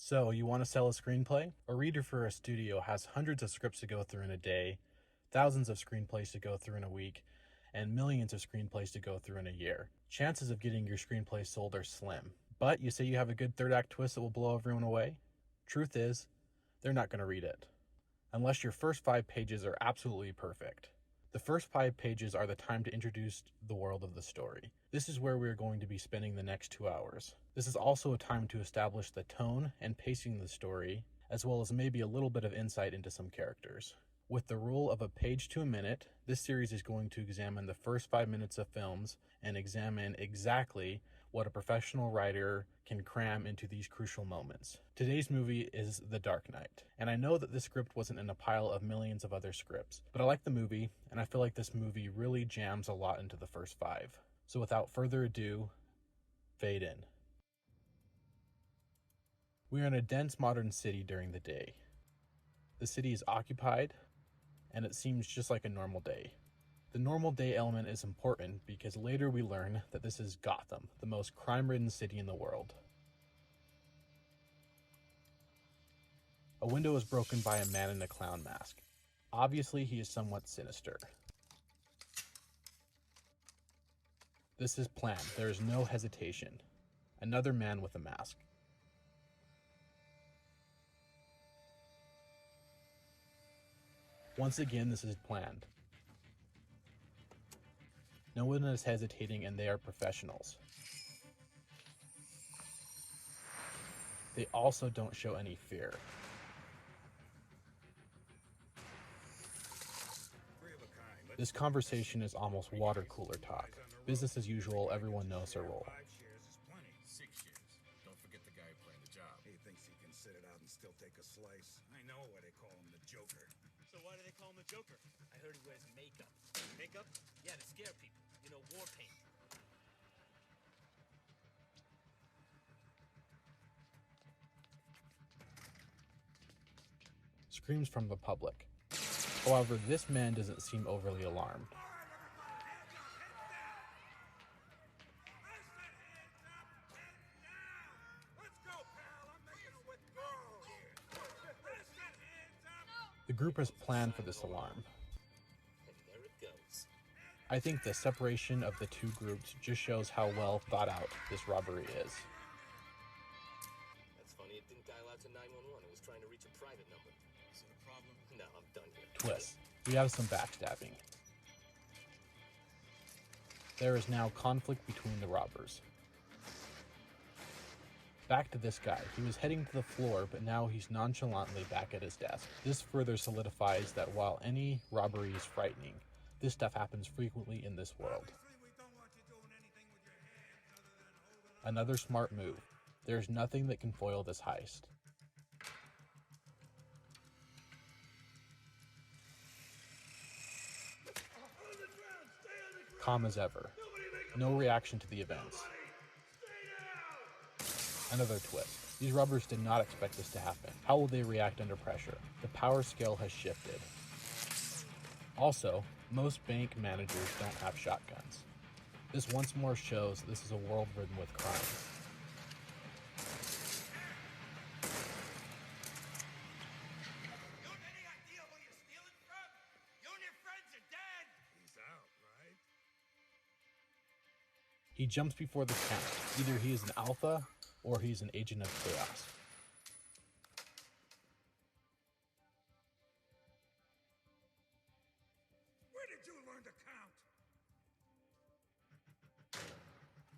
So, you want to sell a screenplay? A reader for a studio has hundreds of scripts to go through in a day, thousands of screenplays to go through in a week, and millions of screenplays to go through in a year. Chances of getting your screenplay sold are slim. But you say you have a good third act twist that will blow everyone away? Truth is, they're not going to read it. Unless your first 5 pages are absolutely perfect. The first 5 pages are the time to introduce the world of the story. This is where we are going to be spending the next 2 hours. This is also a time to establish the tone and pacing of the story, as well as maybe a little bit of insight into some characters. With the rule of a page to a minute, this series is going to examine the first 5 minutes of films and examine exactly what a professional writer can cram into these crucial moments. Today's movie is The Dark Knight, and I know that this script wasn't in a pile of millions of other scripts, but I like the movie, and I feel like this movie really jams a lot into the first 5. So without further ado, fade in. We are in a dense modern city during the day. The city is occupied, and it seems just like a normal day. The normal day element is important because later we learn that this is Gotham, the most crime-ridden city in the world. A window is broken by a man in a clown mask. Obviously, he is somewhat sinister. This is planned. There is no hesitation. Another man with a mask. Once again, this is planned. No one is hesitating, and they are professionals. They also don't show any fear. This conversation is almost water cooler talk. Business as usual, everyone knows their role. 6 years. Don't forget the guy playing the job. He thinks he can sit it out and still take a slice. I know why they call him the Joker. So why do they call him the Joker? I heard he wears makeup. Makeup? Yeah, to scare people. You know, war paint. Screams from the public. However, this man doesn't seem overly alarmed. The group has planned for this alarm. And there it goes. I think the separation of the two groups just shows how well thought out this robbery is. That's funny, it didn't dial out to 911. It was trying to reach a private number. Is it a problem? No, I'm done here. Twist. We have some backstabbing. There is now conflict between the robbers. Back to this guy. He was heading to the floor, but now he's nonchalantly back at his desk. This further solidifies that while any robbery is frightening, this stuff happens frequently in this world. Another smart move. There's nothing that can foil this heist. Calm as ever. No reaction to the events. Another twist. These robbers did not expect this to happen. How will they react under pressure? The power scale has shifted. Also, most bank managers don't have shotguns. This once more shows this is a world ridden with crime. You have any idea who you're stealing from? You and your friends are dead! He's out, right? He jumps before the count. Either he is an alpha or he's an agent of chaos. Where did you learn to count?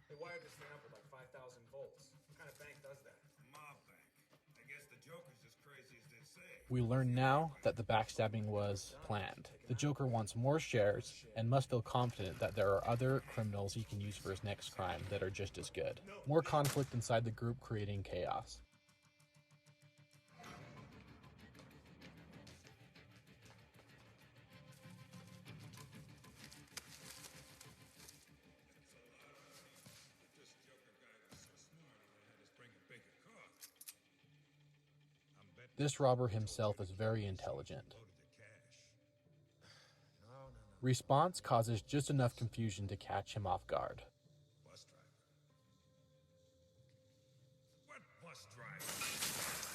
They wired this thing up with like 5,000 volts. What kind of bank does that? Mob bank. I guess the Joker's as crazy as they say. We learn now that the backstabbing was planned. The Joker wants more shares and must feel confident that there are other criminals he can use for his next crime that are just as good. More conflict inside the group, creating chaos. This Joker guy was so smart, he had us bring a bigger car. I'm betting This robber himself is very intelligent. loaded the cash. Response causes just enough confusion to catch him off guard. Bus driver. What bus driver?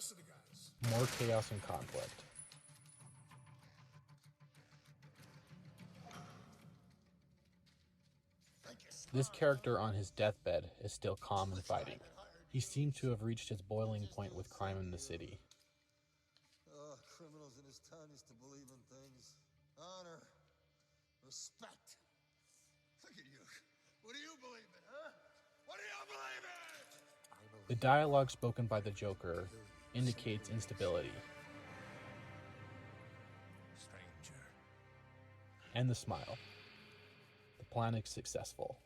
rest of the guys. More chaos and conflict. This character on his deathbed is still calm and fighting. He seems to have reached his boiling point with crime in the city. Criminals in this town used to believe in things. Honor. Respect. Look at you. What do you believe in, huh? What do you believe in? The dialogue spoken by the Joker indicates instability. Stranger. And the smile. The plan is successful.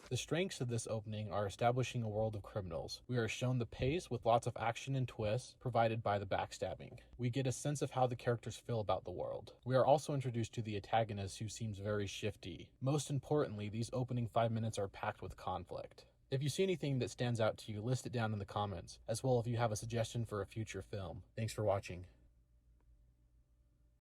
The strengths of this opening are establishing a world of criminals. We are shown the pace with lots of action and twists provided by the backstabbing. We get a sense of how the characters feel about the world. We are also introduced to the antagonist, who seems very shifty. Most importantly, these opening 5 minutes are packed with conflict. If you see anything that stands out to you, list it down in the comments, as well if you have a suggestion for a future film. Thanks for watching.